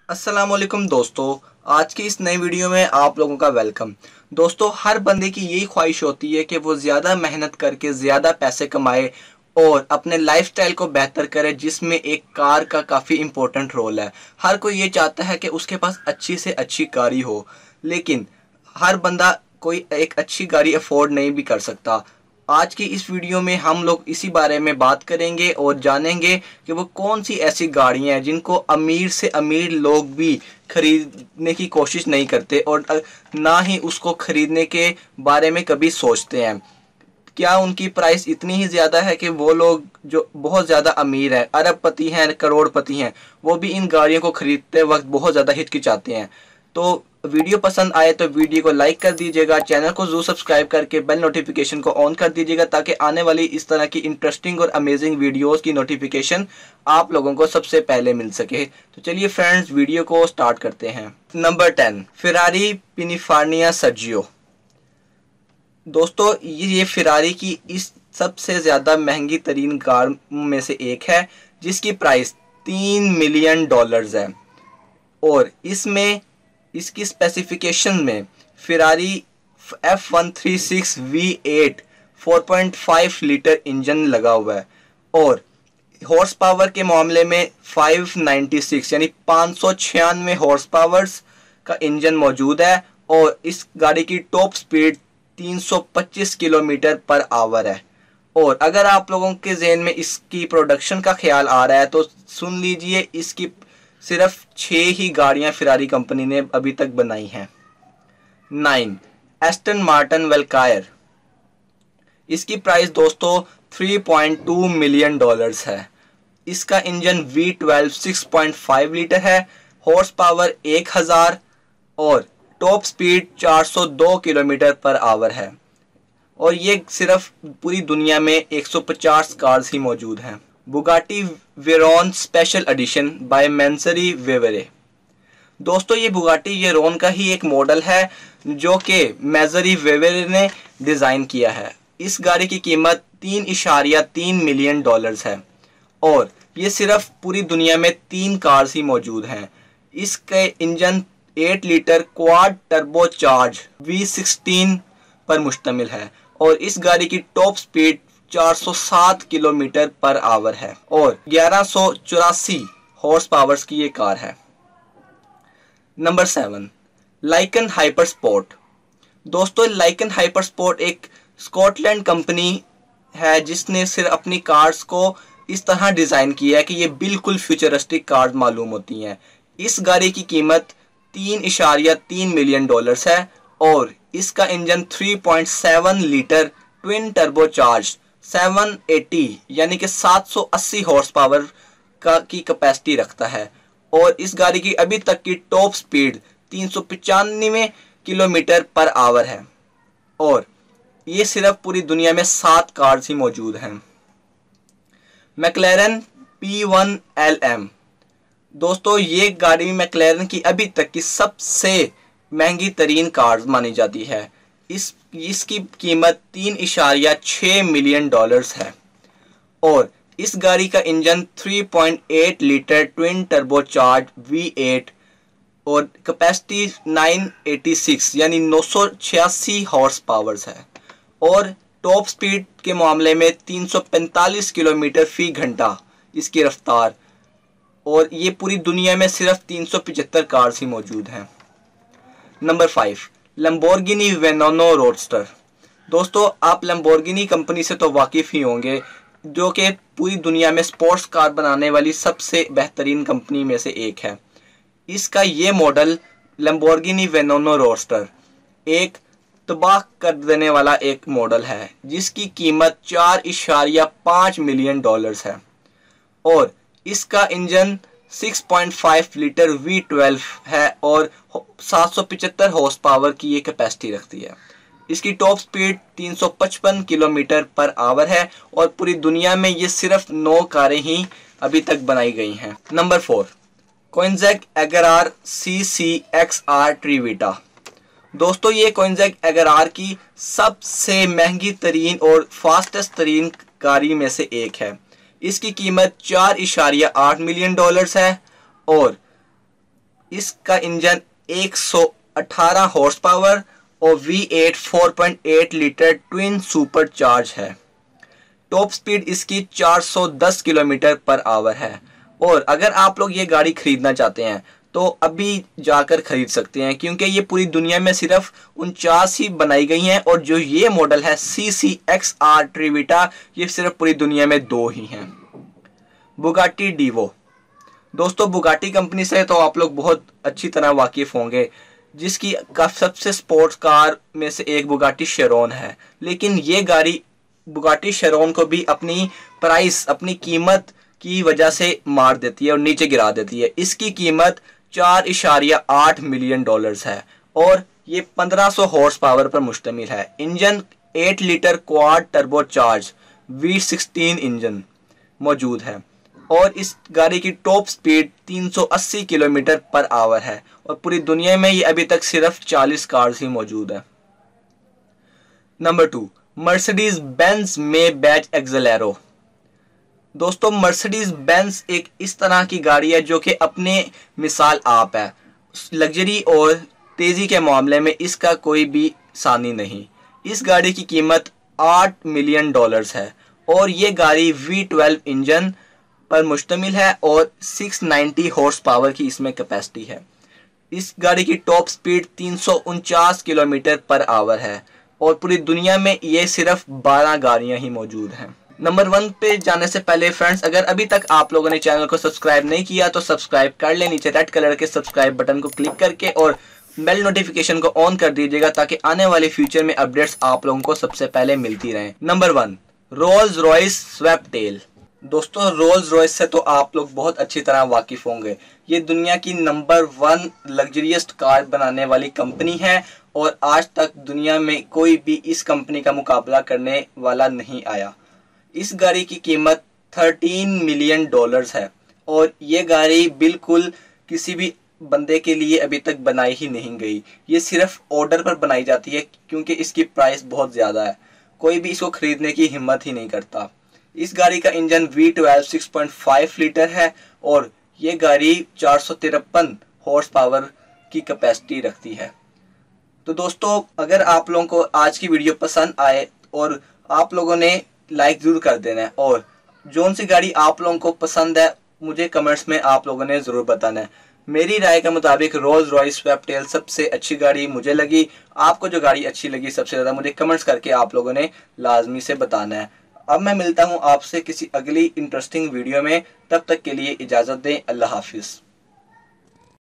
अस्सलाम वालेकुम दोस्तों। आज की इस नई वीडियो में आप लोगों का वेलकम। दोस्तों, हर बंदे की यही ख्वाहिश होती है कि वो ज़्यादा मेहनत करके ज़्यादा पैसे कमाए और अपने लाइफस्टाइल को बेहतर करे, जिसमें एक कार का काफ़ी इम्पोर्टेंट रोल है। हर कोई ये चाहता है कि उसके पास अच्छी से अच्छी गाड़ी हो, लेकिन हर बंदा कोई एक अच्छी गाड़ी अफोर्ड नहीं भी कर सकता। आज की इस वीडियो में हम लोग इसी बारे में बात करेंगे और जानेंगे कि वो कौन सी ऐसी गाड़ियां हैं जिनको अमीर से अमीर लोग भी खरीदने की कोशिश नहीं करते और ना ही उसको खरीदने के बारे में कभी सोचते हैं। क्या उनकी प्राइस इतनी ही ज़्यादा है कि वो लोग जो बहुत ज़्यादा अमीर हैं, अरबपति हैं, करोड़पति हैं, वो भी इन गाड़ियों को खरीदते वक्त बहुत ज़्यादा हिचकिचाते हैं। तो वीडियो पसंद आए तो वीडियो को लाइक कर दीजिएगा, चैनल को जरूर सब्सक्राइब करके बेल नोटिफिकेशन को ऑन कर दीजिएगा, ताकि आने वाली इस तरह की इंटरेस्टिंग और अमेजिंग वीडियोस की नोटिफिकेशन आप लोगों को सबसे पहले मिल सके। तो चलिए फ्रेंड्स, वीडियो को स्टार्ट करते हैं। Number 10, Ferrari Pininfarina Sergio. दोस्तों, ये फेरारी की इस सबसे ज़्यादा महंगी तरीन कार में से एक है, जिसकी प्राइस $3 मिलियन है। और इसमें इसकी स्पेसिफिकेशन में Ferrari F136 V8 4.5 litre engine लगा हुआ है और हॉर्स पावर के मामले में 596 यानी 596 हॉर्स पावर्स का इंजन मौजूद है। और इस गाड़ी की top speed 325 kilometre per hour है। और अगर आप लोगों के जहन में इसकी प्रोडक्शन का ख्याल आ रहा है तो सुन लीजिए, इसकी सिर्फ 6 ही गाड़ियां फेरारी कंपनी ने अभी तक बनाई हैं। 9, एस्टन मार्टिन वेल्कायर। इसकी प्राइस दोस्तों $3.2 मिलियन है। इसका इंजन V12 6.5 लीटर है, हॉर्स पावर 1000 और top speed 402 kilometre per hour है। और ये सिर्फ पूरी दुनिया में 150 कार्स ही मौजूद हैं। Bugatti Veyron special edition by Mansory Vivere. दोस्तों, ये बुगाटी वेरॉन का ही एक मॉडल है जो कि मैंसरी वेवरे ने डिज़ाइन किया है। इस गाड़ी की कीमत $3.3 मिलियन है और ये सिर्फ पूरी दुनिया में 3 कार्स ही मौजूद हैं। इसके engine 8 litre quad turbo charge V16 पर मुश्तमिल है और इस गाड़ी की top speed 407 kilometre per hour है और 1184 हॉर्स पावर्स की ये कार है। Number 7, Lykan Hypersport. दोस्तों, लाइकन हाइपर स्पोर्ट एक स्कॉटलैंड कंपनी है जिसने सिर्फ अपनी कार्स को इस तरह डिज़ाइन किया है कि ये बिल्कुल फ्यूचरिस्टिक कार्स मालूम होती हैं। इस गाड़ी की कीमत $3.3 मिलियन है और इसका engine 3.7 litre twin turbo charge 780 यानी कि 780 हॉर्स पावर की कैपेसिटी रखता है। और इस गाड़ी की अभी तक की top speed 395 kilometre per hour है और ये सिर्फ पूरी दुनिया में 7 कार्स ही मौजूद हैं। मैक्लेरन P1LM। दोस्तों, ये गाड़ी मैक्लेरन की अभी तक की सबसे महंगी तरीन कार मानी जाती है। इसकी कीमत $3.6 मिलियन है और इस गाड़ी का engine 3.8 litre twin turbo charge V8 और कैपेसिटी 986 यानी 986 हॉर्स पावर्स है और टॉप स्पीड के मामले में 345 किलोमीटर फी घंटा इसकी रफ्तार। और ये पूरी दुनिया में सिर्फ 375 कार्स ही मौजूद हैं। Number 5, Lamborghini Veneno roadster. दोस्तों, आप लैम्बोर्गिनी कंपनी से तो वाकिफ़ ही होंगे, जो कि पूरी दुनिया में स्पोर्ट्स कार बनाने वाली सबसे बेहतरीन कंपनी में से एक है। इसका ये मॉडल लैम्बोर्गिनी वेनोनो रोडस्टर एक तबाह कर देने वाला एक मॉडल है, जिसकी कीमत $4.5 मिलियन है और इसका इंजन 6.5 लीटर V12 है और 775 हॉर्स पावर की ये कैपेसिटी रखती है। इसकी top speed 355 kilometre per hour है और पूरी दुनिया में ये सिर्फ 9 कारें ही अभी तक बनाई गई हैं। Number 4, कोइंज़ेग एगरार CCXR ट्रिविटा। दोस्तों, ये कोइंज़ेग एगरार की सबसे महंगी तरीन और फास्टेस्ट तरीन गाड़ी में से एक है। इसकी कीमत $4.8 मिलियन है और इसका इंजन 118 हॉर्स पावर और V8 4.8 litre twin super charge है। टॉप स्पीड इसकी 410 किलोमीटर पर आवर है। और अगर आप लोग ये गाड़ी खरीदना चाहते हैं तो अभी जाकर खरीद सकते हैं, क्योंकि ये पूरी दुनिया में सिर्फ 49 ही बनाई गई हैं और जो ये मॉडल है CCXR ट्रिविटा, ये सिर्फ पूरी दुनिया में 2 ही हैं। बुगाटी डीवो। दोस्तों बुगाटी कंपनी से तो आप लोग बहुत अच्छी तरह वाकिफ होंगे, जिसकी सबसे स्पोर्ट्स कार में से एक बुगाटी शेरोन है। लेकिन ये गाड़ी बुगाटी शेरोन को भी अपनी प्राइस, अपनी कीमत की वजह से मार देती है और नीचे गिरा देती है। इसकी कीमत $4.8 मिलियन है और ये 1500 हॉर्स पावर पर मुश्तमिल है। Engine 8 litre quad turbo charge V16 engine मौजूद है और इस गाड़ी की top speed 380 kilometre per hour है और पूरी दुनिया में ये अभी तक सिर्फ 40 कार्स ही मौजूद है। Number 2, Mercedes Benz Maybach Exelero. दोस्तों मर्सिडीज बेंज एक इस तरह की गाड़ी है जो कि अपने मिसाल आप है। लग्जरी और तेज़ी के मामले में इसका कोई भी सानी नहीं। इस गाड़ी की कीमत $8 मिलियन है और ये गाड़ी V12 इंजन पर मुश्तमिल है और 690 हॉर्स पावर की इसमें कैपेसिटी है। इस गाड़ी की top speed 349 kilometre per hour है और पूरी दुनिया में ये सिर्फ 12 गाड़ियां ही मौजूद हैं। नंबर 1 पे जाने से पहले फ्रेंड्स, अगर अभी तक आप लोगों ने चैनल को सब्सक्राइब नहीं किया तो सब्सक्राइब कर ले, नीचे रेड कलर के सब्सक्राइब बटन को क्लिक करके और बेल नोटिफिकेशन को ऑन कर दीजिएगा ताकि आने वाले फ्यूचर में अपडेट्स आप लोगों को सबसे पहले मिलती रहें। Number 1, Rolls Royce Sweptail. दोस्तों रोल्स रॉयस से तो आप लोग बहुत अच्छी तरह वाकिफ होंगे। ये दुनिया की नंबर 1 लग्जरियस कार बनाने वाली कंपनी है और आज तक दुनिया में कोई भी इस कंपनी का मुकाबला करने वाला नहीं आया। इस गाड़ी की कीमत $13 मिलियन है और ये गाड़ी बिल्कुल किसी भी बंदे के लिए अभी तक बनाई ही नहीं गई। ये सिर्फ ऑर्डर पर बनाई जाती है क्योंकि इसकी प्राइस बहुत ज़्यादा है। कोई भी इसको खरीदने की हिम्मत ही नहीं करता। इस गाड़ी का इंजन V12 6.5 लीटर है और ये गाड़ी 453 हॉर्स पावर की कैपेसिटी रखती है। तो दोस्तों अगर आप लोगों को आज की वीडियो पसंद आए और आप लोगों ने लाइक ज़रूर कर देना है और जोन सी गाड़ी आप लोगों को पसंद है मुझे कमेंट्स में आप लोगों ने ज़रूर बताना है। मेरी राय के मुताबिक रोल्स रॉयस स्वैपटेल सबसे अच्छी गाड़ी मुझे लगी। आपको जो गाड़ी अच्छी लगी सबसे ज़्यादा मुझे कमेंट्स करके आप लोगों ने लाजमी से बताना है। अब मैं मिलता हूँ आपसे किसी अगली इंटरेस्टिंग वीडियो में, तब तक के लिए इजाज़त दें। अल्लाह हाफिज़।